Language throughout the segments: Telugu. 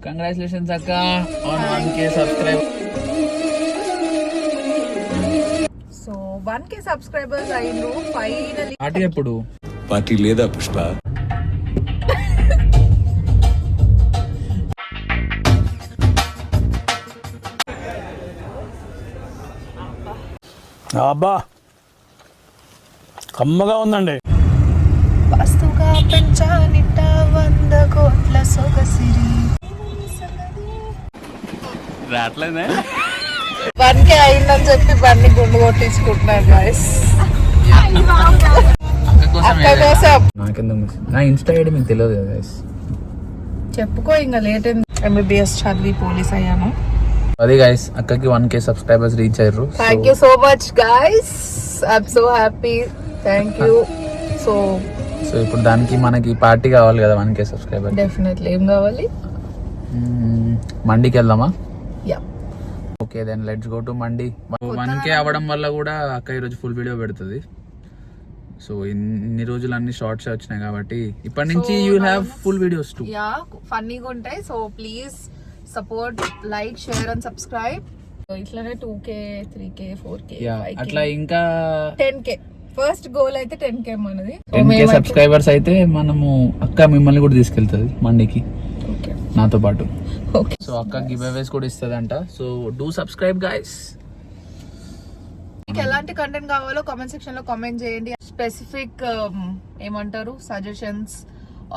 కంగ్రాచులేషన్స్ అక్క on 1K subscribe. So 1K subscribers అయ్యిండ్రు ఫైనల్లీ. పార్టీ ఎప్పుడు? పార్టీ లేదా పుష్ప? అబ్బా కమ్మగా ఉందండి. వస్తుగా పెంచానిట 100 కోట్ల సొగసిరి. రాట్లేదే 1K అయిందని చెప్పి బండి గుండు కొట్టించుకుంటున్నారు గాయస్. అక్క కోసం నాకెందుకు నా ఇన్స్టా ఐడి మీకు తెలియదు కదా గైస్. చెప్పుకో ఇంకా లేట్ MBBS చదివి పోలీస్ అయ్యాను. అది గైస్ అక్కకి 1K సబ్స్క్రైబర్స్ రీచ్ అయ్యారు. Thank you so much guys, I'm so happy. Thank you. So ఇప్పుడు దానికి మనకి పార్టీ కావాలి కదా 1K సబ్స్క్రైబర్. డెఫినెట్లీ. ఏం కావాలి? మండికి వెళ్దామా? Yeah okay then let's go to mandi. 1K అవ్వడం వల్ల కూడా అక్క ఈరోజు ఫుల్ వీడియో పెడుతుంది. సో ఇన్ని రోజులు అన్ని షార్ట్స్ వచ్చినాయి కాబట్టి ఇప్పటి నుంచి you have full videos to. Yeah ఫన్నీగా ఉంటాయి. So please support, like, share and subscribe. ఇట్లానే 2K 3K 4K అట్లా ఇంకా 10K. ఫస్ట్ గోల్ అయితే 10K మనది. 10K సబ్స్క్రైబర్స్ అయితే మనము అక్క మిమ్మల్ని కూడా తీసుకెళ్తుంది మండికి నాతో పాటు. సో అక్క గివ్ అవేస్ కూడా ఇస్తుందంట. So do subscribe guys. మీకు ఎలాంటి కంటెంట్ కావాలో కామెంట్ సెక్షన్ లో కామెంట్ చేయండి. స్పెసిఫిక్ ఏమంటారు సజెషన్స్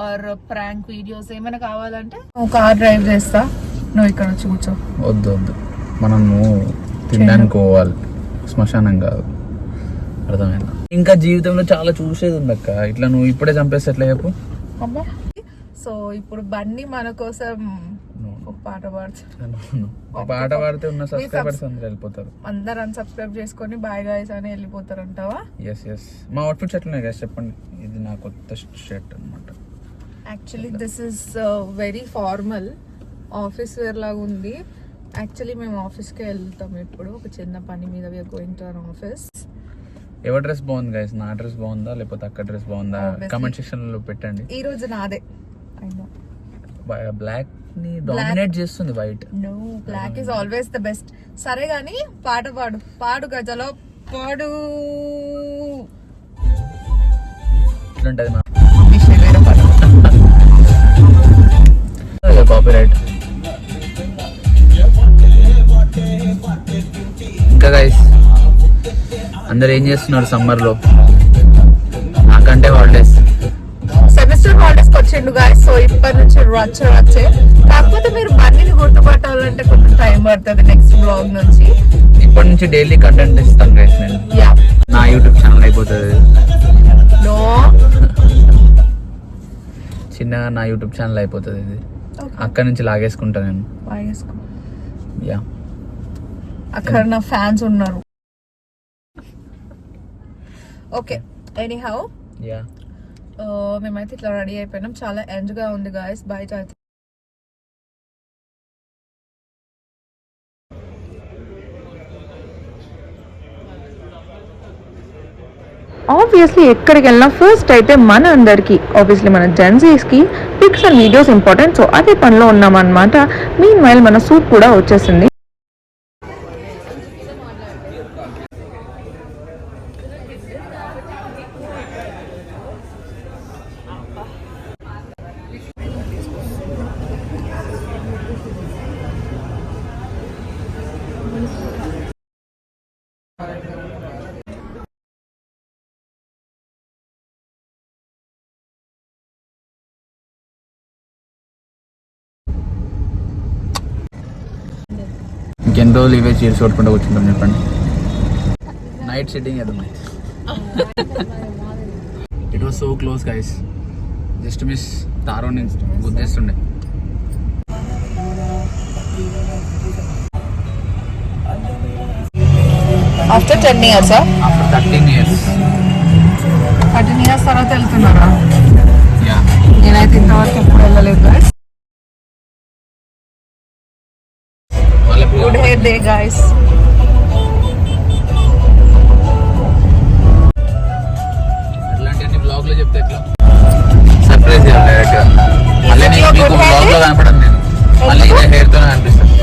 ఆర్ ప్రాంక్ వీడియోస్ ఏమైనా కావాలంటే నువ్వు కార్ డ్రైవ్ చేస్తా, నువ్వు ఇక్కడ వచ్చి కూర్చో. వద్దు వద్దు, మనము తినడానికి పోవాలి, శ్మశానం కాదు. అర్థమైందా? ఇంకా జీవితంలో చాలా చూసేది ఉంది అక్క. ఇట్లా నువ్వు ఇప్పుడే చంపేస్తే ఎట్లా చెప్పు. అమ్మా సో ఇప్పుడు బండి మన కోసం ఒక పాట పాడుతుంది. పాట పాడితే ఉన్న సబ్స్క్రైబర్స్ అందరూ వెళ్ళిపోతారు. అందరు అన్సబ్స్క్రైబ్ చేసుకొని బాయ్ గాయ్స్ అని వెళ్ళిపోతారు అంటావా? Yes yes. మా అవుట్ఫిట్స్ ఎట్లున్నాయి గైస్ చెప్పండి. ఇది నా కొత్త షర్ట్ అన్నమాట. Actually this is very formal office wear లాగా ఉంది. యాక్చువల్లీ మేము ఆఫీస్కే వెళ్తాం ఇప్పుడు ఒక చిన్న పని మీద. We're going to our office. ఎవరి డ్రెస్ బాగుంది గైస్? నా డ్రెస్ బాగుందా లేకపోతే అక్క డ్రెస్ బాగుందా? కమెంట్ సెక్షన్ లో పెట్టండి. ఈ రోజు నాదే. ఐ నో బ్లాక్ ని డామినేట్ చేస్తుంది white. No black is always the best. సరే గానీ పాట పాడు. పాడు గజలో పాడు. ఇట్లుంటది మా వేరే పాట. కాపీరైట్. ఇంకా గైస్ అందరు ఏం చేస్తున్నారు సమ్మర్ లో? నాకంటే హాలిడేస్, సెమిస్టర్ హాలిడేస్ వచ్చిండు గాయస్. సో ఇప్పటి నుంచి వచ్చే కాకపోతే మీరు బండిని గుర్తుపట్టాలంటే కొంచెం టైం పడుతుంది. నెక్స్ట్ బ్లాగ్ నుంచి ఇప్పటి నుంచి డైలీ కంటెంట్ ఇస్తాను గైస్ నేను. నా యూట్యూబ్ ఛానల్ అయిపోతుంది. నో చిన్నగా నా యూట్యూబ్ ఛానల్ అయిపోతుంది. ఇది అక్కడ నుంచి లాగేసుకుంటా నేను. యా అక్కడ నా ఫ్యాన్స్ ఉన్నారు. ఓకే ఎనీహౌ యా మేమైతే ఇట్లా రెడీ అయిపోయినాం. చాలా ఎంజాయ్ గా ఉంది గాయస్. బయట ఆబ్వియస్లీ ఎక్కడికి వెళ్ళినా ఫస్ట్ అయితే మన అందరికి ఆబ్వియస్లీ మన జెన్సీస్కి pics and videos important. So అదే పనిలో ఉన్నామన్నమాట. మీన్ వైల్ మన సూట్ కూడా వచ్చేసింది. ఇంకెన్ని రోజులు ఇవే చీర్స్ కొట్టుకుంటూ కూర్చుంటాం చెప్పండి. నైట్ సిట్టింగ్ చేద్దాం. It was so close guys. Just miss. తారో నుంచి గుద్దేస్తుండే. After 10 years after 13 years 13 years తర్వాత వెళ్తున్నారా? యా నేనైతే ఇంతవరకు ఎప్పుడు వెళ్ళలేదు guys. Good hair day guys. అట్లాంటి బ్లాగ్ లో చెప్తే ఎట్లా? సర్ప్రైజ్ చేయాలి డైరెక్ట్ గా. మళ్ళీ మీకు బ్లాగ్ లో కనపడను నేను. మళ్ళీ ఇదే హెయిర్ తో అనిపిస్తుంది.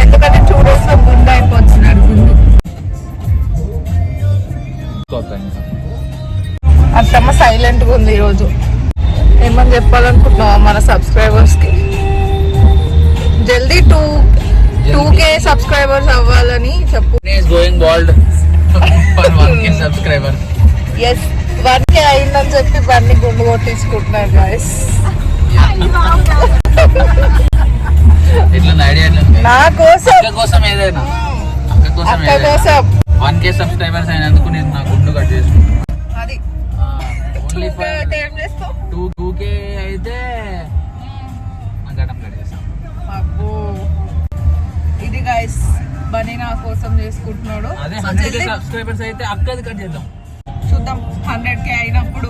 ఎందుకంటే 2 days లో గుండు అయిపోతున్నాడు. గుండు అత్తమ్మ సైలెంట్ గా ఉంది ఈరోజు. ఏమని చెప్పాలనుకుంటున్నావా మన సబ్స్క్రైబర్స్ కి? జల్దీ 2K సబ్స్క్రైబర్స్ అవ్వాలని చెప్పు. Going bald for 1K subscribers. Yes 1K అయిందని చెప్పి బండి గుండు కొట్టించుకుంటున్నారు గాయస్. ఇట్లా ఐడియా నా కోసం ఏదైనా అక్క కోసం 1K సబ్స్క్రైబర్స్ అయినందుకు నేను నా గుండు కట్ చేసుకుంటాను. అది ఓన్లీ ఫర్ ఏం చేస్తావు? 2K అయితే నా గడ్డం కట్ చేస్తాను. అబ్బో ఇది గైస్ బన్నీ నా కోసం చేసుకుంటున్నాడు. అదే So 100K జల్దీ సబ్స్క్రైబర్స్ అయితే అక్కది కట్ చేద్దాం. చూద్దాం 100K అయినప్పుడు.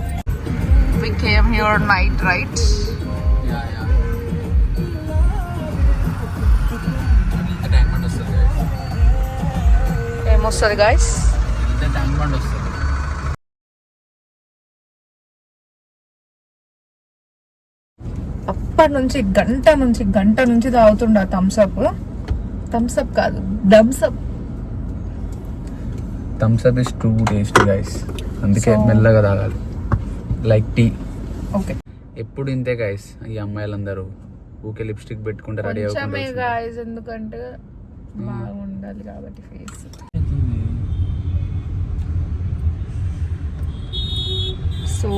We came here night, right? Tank bund వస్తుంది guys. ఏమొస్తుంది గైస్? ట్యాంక్ బండ్ వస్తుంది. అప్పటి నుంచి గంట నుంచి తాగుతుండ థమ్స్అప్ కాదు Thums Up. Thums Up is two tasty guys, అందుకే మెల్లగా తాగాలి లైక్ టీ. ఓకే ఎప్పుడు ఇంతే గైస్, ఈ అమ్మాయిలందరూ ఊకే లిప్స్టిక్ పెట్టుకుంటే రెడీ కొంచెమే అవుతుంది. గైస్, ఎందుకంటే బాగుండాలి కాబట్టి ఫేస్. సో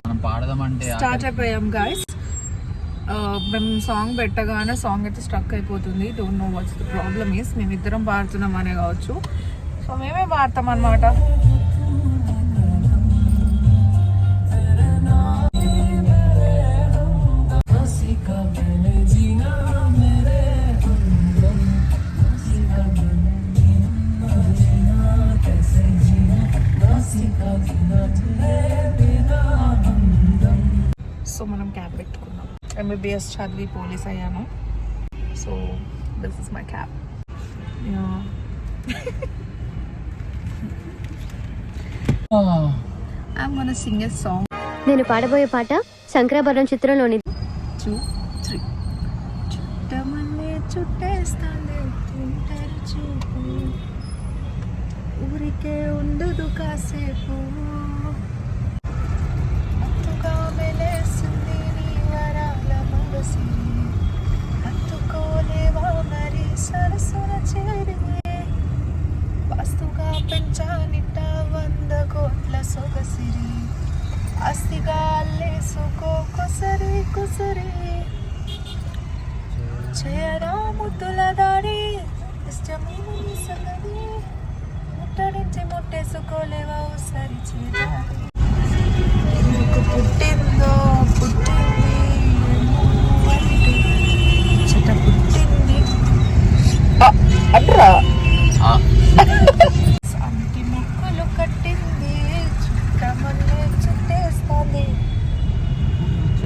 మనం పాడదామంటే స్టార్ట్ అయిపోయాం గైస్. మేము సాంగ్ పెట్టగానే సాంగ్ అయితే స్ట్రక్ అయిపోతుంది. Don't know what's the problem is. మేమిద్దరం పాడుతున్నాం అనే కావచ్చు. సో మేమే పాడతాం అన్నమాట. సో మనం క్యాబ్ పెట్టుకున్నాం. MBBS చదివి పోలీస్ అయ్యాను. So this is my cab. I'm gonna sing a song. నేను పాడబోయే పాట శంకరాభరణం చిత్రంలోని 2, 3. చుట్టమల్లే చుట్టేస్తాందే తుంటరి చూపు, ఊరికే ఉండదు కాసేపు, అత్తుగా మెలేసింది నీ వరాల మనసి, అత్తుకోలేవా మరి సరసన చేరి, వాస్తుగా పెంచానిట 100 కోట్ల సొగసిరి, ఆస్తిగా అల్లేసుకో కుసరి కుసరి, చేయరా ముద్దుల దాడి ఇష్టమైన నీ సంగతి, ముట్టడించి ముట్టేసుకోలేవా సరి చేయాలి. ఎందుకు పుట్టిందో పుట్టింది చెట పుట్టింది అంటరా సంటి మొక్కలు కట్టింది, చుట్టమల్లే చుట్టేస్తాంది,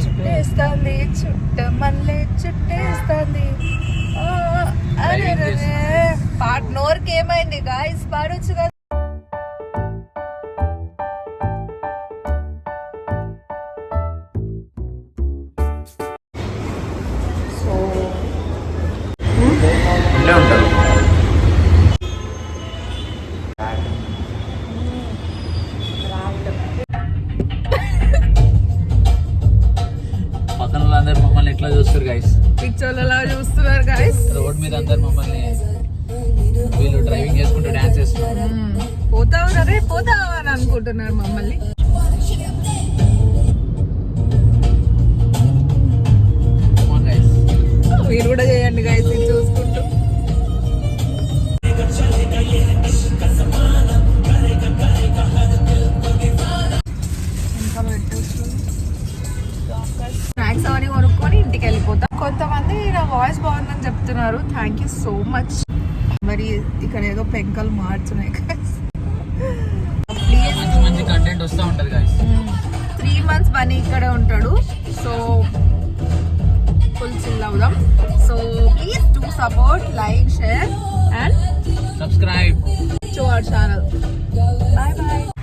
చుట్టేస్తాంది చుట్టమల్లే చుట్టేస్తాంది. అరే పాట నోరుకి ఏమైంది గాయస్, పాడొచ్చు కదా. సో ఇల్లే ఉంటారు. పక్కన వాళ్ళందరూ మమ్మల్ని ఎట్లా చూస్తారు గైస్, పిచ్చోళ్ళలా చూస్తున్నారు గాయస్. రోడ్ మీద అందరు మమ్మల్ని వీళ్ళు డ్రైవింగ్ చేసుకుంటూ డాన్స్ చేస్తున్నారు. పోతావు రే పోతావు అని అనుకుంటున్నారు మమ్మల్ని. Come on guys. మీరు కూడా చేయండి గైస్ ఇది చూసుకుంటూ. స్నాక్స్ అవన్నీ కొనుక్కొని ఇంటికి వెళ్ళిపోతాం. కొంతమంది నా వాయిస్ బాగుందని చెప్తున్నారు, థ్యాంక్ యూ సో మచ్. మరి ఇక్కడ ఏదో పెంకలు మార్చున్నాయి ప్లీజ్. మంచి మంచి కంటెంట్ వస్తూ ఉంటది గైస్. 3 months బన్నీ ఇక్కడే ఉంటాడు. సో ఫుల్ చిల్ అవుదాం. So please do support, like, share and subscribe to our channel. Bye bye.